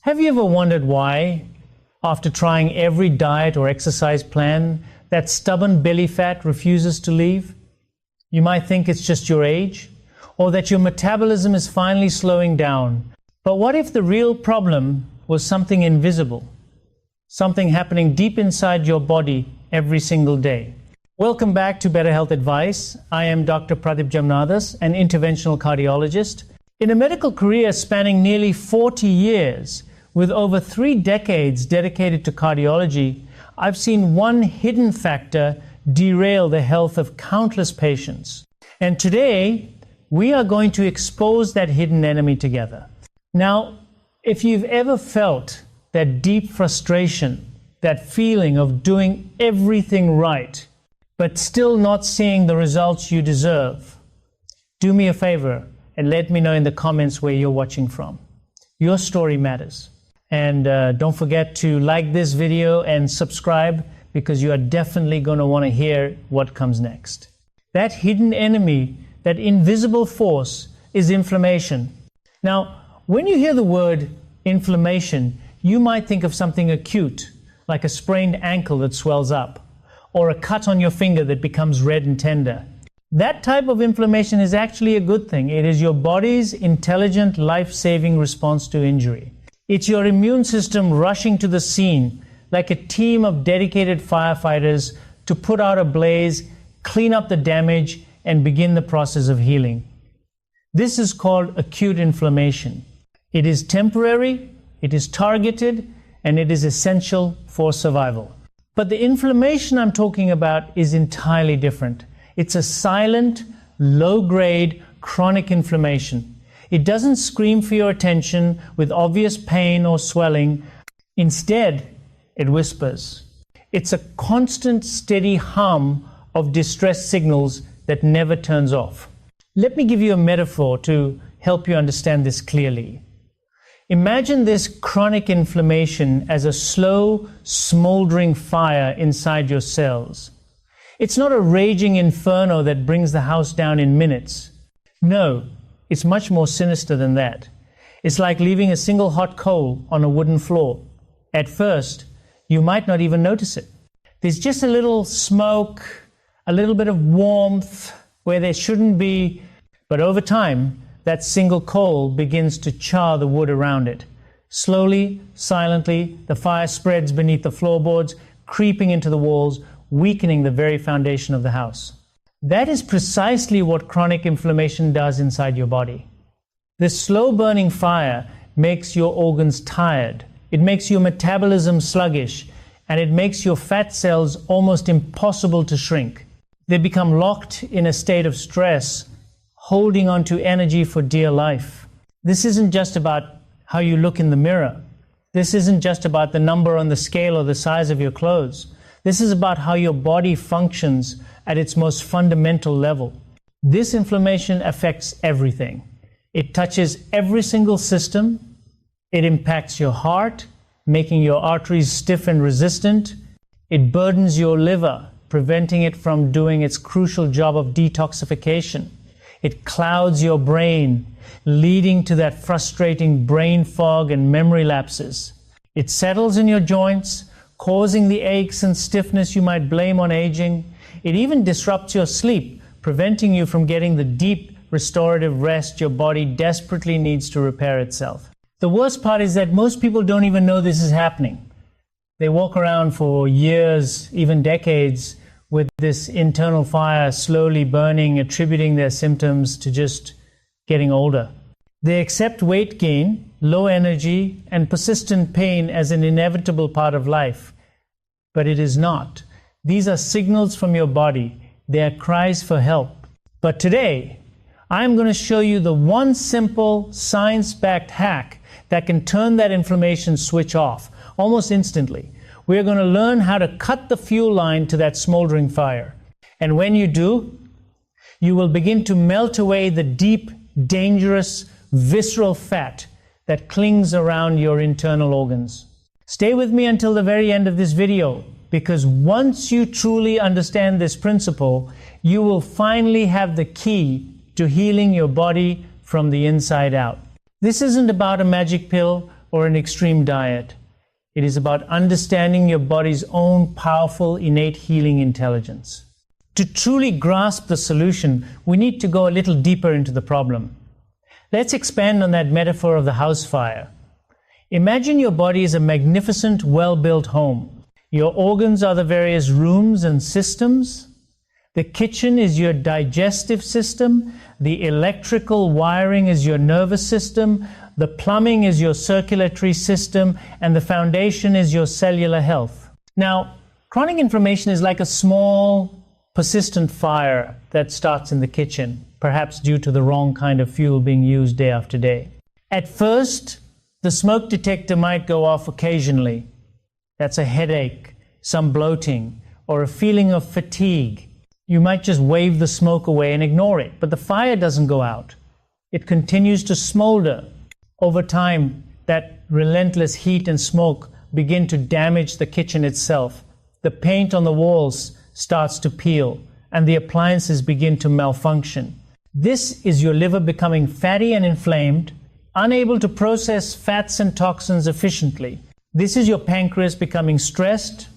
Have you ever wondered why, after trying every diet or exercise plan, that stubborn belly fat refuses to leave? You might think it's just your age, or that your metabolism is finally slowing down. But what if the real problem was something invisible? Something happening deep inside your body every single day. Welcome back to Better Health Advice. I am Dr. Pradip Jamnadas, an interventional cardiologist. In a medical career spanning nearly 40 years, with over 3 decades dedicated to cardiology, I've seen one hidden factor derail the health of countless patients. And today, we are going to expose that hidden enemy together. Now, if you've ever felt that deep frustration, that feeling of doing everything right, but still not seeing the results you deserve, do me a favor and let me know in the comments where you're watching from. Your story matters. And don't forget to like this video and subscribe, because you are definitely going to want to hear what comes next. That hidden enemy, that invisible force, is inflammation. Now, when you hear the word inflammation, you might think of something acute, like a sprained ankle that swells up, or a cut on your finger that becomes red and tender. That type of inflammation is actually a good thing. It is your body's intelligent, life-saving response to injury. It's your immune system rushing to the scene like a team of dedicated firefighters to put out a blaze, clean up the damage, and begin the process of healing. This is called acute inflammation. It is temporary, it is targeted, and it is essential for survival. But the inflammation I'm talking about is entirely different. It's a silent, low-grade, chronic inflammation. It doesn't scream for your attention with obvious pain or swelling. Instead, it whispers. It's a constant, steady hum of distress signals that never turns off. Let me give you a metaphor to help you understand this clearly. Imagine this chronic inflammation as a slow, smoldering fire inside your cells. It's not a raging inferno that brings the house down in minutes. No, it's much more sinister than that. It's like leaving a single hot coal on a wooden floor. At first, you might not even notice it. There's just a little smoke, a little bit of warmth where there shouldn't be, but over time, that single coal begins to char the wood around it. Slowly, silently, the fire spreads beneath the floorboards, creeping into the walls, weakening the very foundation of the house. That is precisely what chronic inflammation does inside your body. This slow-burning fire makes your organs tired. It makes your metabolism sluggish, and it makes your fat cells almost impossible to shrink. They become locked in a state of stress, holding on to energy for dear life. This isn't just about how you look in the mirror. This isn't just about the number on the scale or the size of your clothes. This is about how your body functions at its most fundamental level. This inflammation affects everything. It touches every single system. It impacts your heart, making your arteries stiff and resistant. It burdens your liver, preventing it from doing its crucial job of detoxification. It clouds your brain, leading to that frustrating brain fog and memory lapses. It settles in your joints, causing the aches and stiffness you might blame on aging. It even disrupts your sleep, preventing you from getting the deep restorative rest your body desperately needs to repair itself. The worst part is that most people don't even know this is happening. They walk around for years, even decades, with this internal fire slowly burning, attributing their symptoms to just getting older. They accept weight gain, low energy, and persistent pain as an inevitable part of life. But it is not. These are signals from your body. They are cries for help. But today, I'm going to show you the one simple, science-backed hack that can turn that inflammation switch off almost instantly. We're going to learn how to cut the fuel line to that smoldering fire. And when you do, you will begin to melt away the deep, dangerous, visceral fat that clings around your internal organs. Stay with me until the very end of this video, because once you truly understand this principle, you will finally have the key to healing your body from the inside out. This isn't about a magic pill or an extreme diet. It is about understanding your body's own powerful innate healing intelligence. To truly grasp the solution, we need to go a little deeper into the problem. Let's expand on that metaphor of the house fire. Imagine your body is a magnificent, well-built home. Your organs are the various rooms and systems. The kitchen is your digestive system. The electrical wiring is your nervous system. The plumbing is your circulatory system. And the foundation is your cellular health. Now, chronic inflammation is like a small, persistent fire that starts in the kitchen, perhaps due to the wrong kind of fuel being used day after day. At first, the smoke detector might go off occasionally. That's a headache, some bloating, or a feeling of fatigue. You might just wave the smoke away and ignore it, but the fire doesn't go out. It continues to smolder. Over time, that relentless heat and smoke begin to damage the kitchen itself. The paint on the walls starts to peel, and the appliances begin to malfunction. This is your liver becoming fatty and inflamed, unable to process fats and toxins efficiently. This is your pancreas becoming stressed,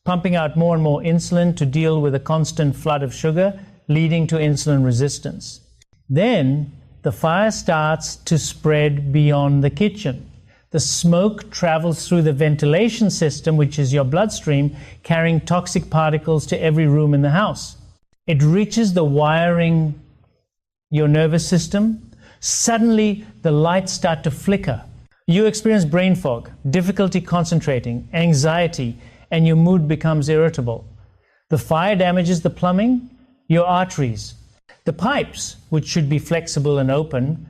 pumping out more and more insulin to deal with a constant flood of sugar, leading to insulin resistance. Then the fire starts to spread beyond the kitchen. The smoke travels through the ventilation system, which is your bloodstream, carrying toxic particles to every room in the house. It reaches the wiring, your nervous system. Suddenly, the lights start to flicker. You experience brain fog, difficulty concentrating, anxiety, and your mood becomes irritable. The fire damages the plumbing, your arteries. The pipes, which should be flexible and open,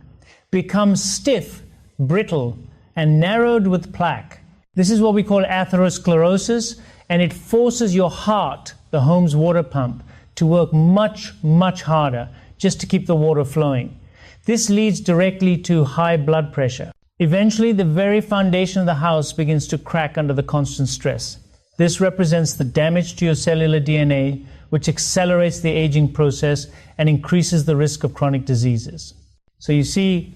become stiff, brittle, and narrowed with plaque. This is what we call atherosclerosis, and it forces your heart, the home's water pump, to work much, much harder just to keep the water flowing. This leads directly to high blood pressure. Eventually, the very foundation of the house begins to crack under the constant stress. This represents the damage to your cellular DNA, which accelerates the aging process and increases the risk of chronic diseases. So you see,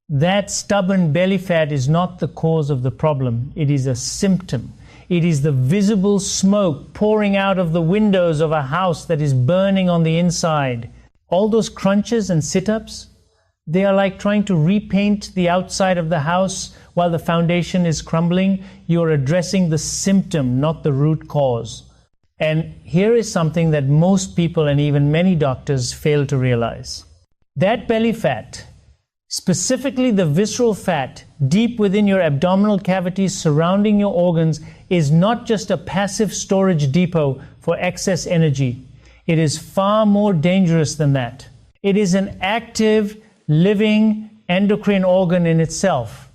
that stubborn belly fat is not the cause of the problem. It is a symptom. It is the visible smoke pouring out of the windows of a house that is burning on the inside. All those crunches and sit-ups, they are like trying to repaint the outside of the house while the foundation is crumbling. You are addressing the symptom, not the root cause. And here is something that most people and even many doctors fail to realize. That belly fat, specifically the visceral fat deep within your abdominal cavities surrounding your organs, is not just a passive storage depot for excess energy. It is far more dangerous than that. It is an active, living endocrine organ in itself.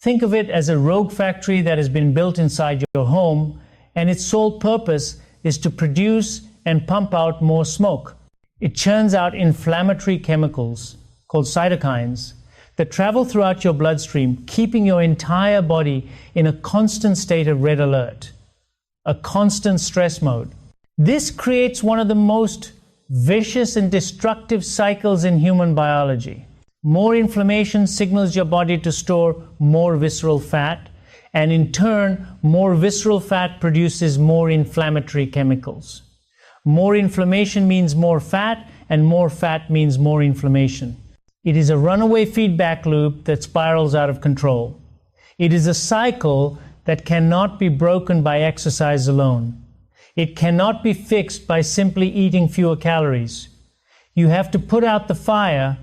Think of it as a rogue factory that has been built inside your home, and its sole purpose is to produce and pump out more smoke. It churns out inflammatory chemicals called cytokines that travel throughout your bloodstream, keeping your entire body in a constant state of red alert, a constant stress mode. This creates one of the most vicious and destructive cycles in human biology. More inflammation signals your body to store more visceral fat, and in turn, more visceral fat produces more inflammatory chemicals. More inflammation means more fat, and more fat means more inflammation. It is a runaway feedback loop that spirals out of control. It is a cycle that cannot be broken by exercise alone. It cannot be fixed by simply eating fewer calories. You have to put out the fire.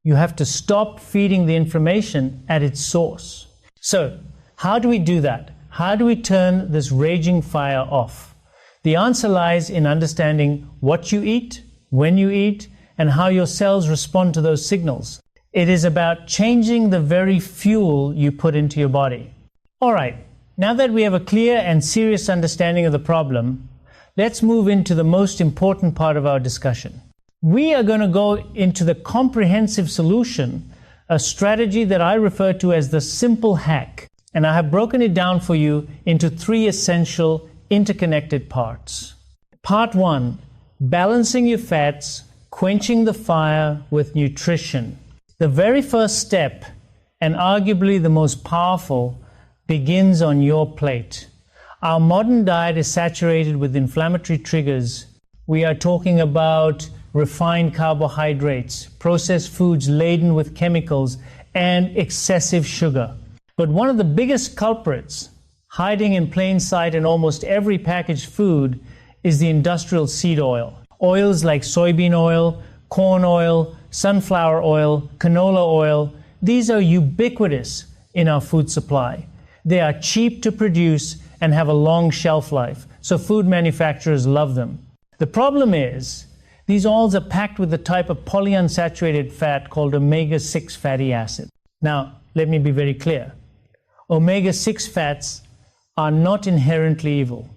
You have to stop feeding the inflammation at its source. So, how do we do that? How do we turn this raging fire off? The answer lies in understanding what you eat, when you eat, and how your cells respond to those signals. It is about changing the very fuel you put into your body. All right, now that we have a clear and serious understanding of the problem, let's move into the most important part of our discussion. We are going to go into the comprehensive solution, a strategy that I refer to as the simple hack. And I have broken it down for you into 3 essential interconnected parts. Part 1, balancing your fats, quenching the fire with nutrition. The very first step, and arguably the most powerful, begins on your plate. Our modern diet is saturated with inflammatory triggers. We are talking about refined carbohydrates, processed foods laden with chemicals, and excessive sugar. But one of the biggest culprits, hiding in plain sight in almost every packaged food, is the industrial seed oil. Oils like soybean oil, corn oil, sunflower oil, canola oil, these are ubiquitous in our food supply. They are cheap to produce and have a long shelf life, so food manufacturers love them. The problem is, these oils are packed with a type of polyunsaturated fat called omega-6 fatty acid. Now, let me be very clear. Omega-6 fats are not inherently evil.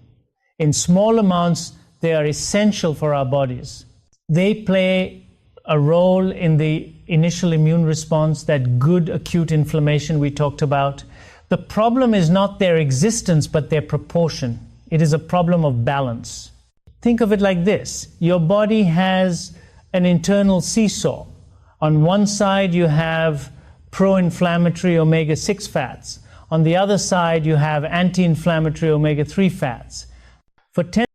In small amounts, they are essential for our bodies. They play a role in the initial immune response, that good acute inflammation we talked about. The problem is not their existence, but their proportion. It is a problem of balance. Think of it like this. Your body has an internal seesaw. On one side, you have pro-inflammatory omega-6 fats. On the other side, you have anti-inflammatory omega-3 fats. For 10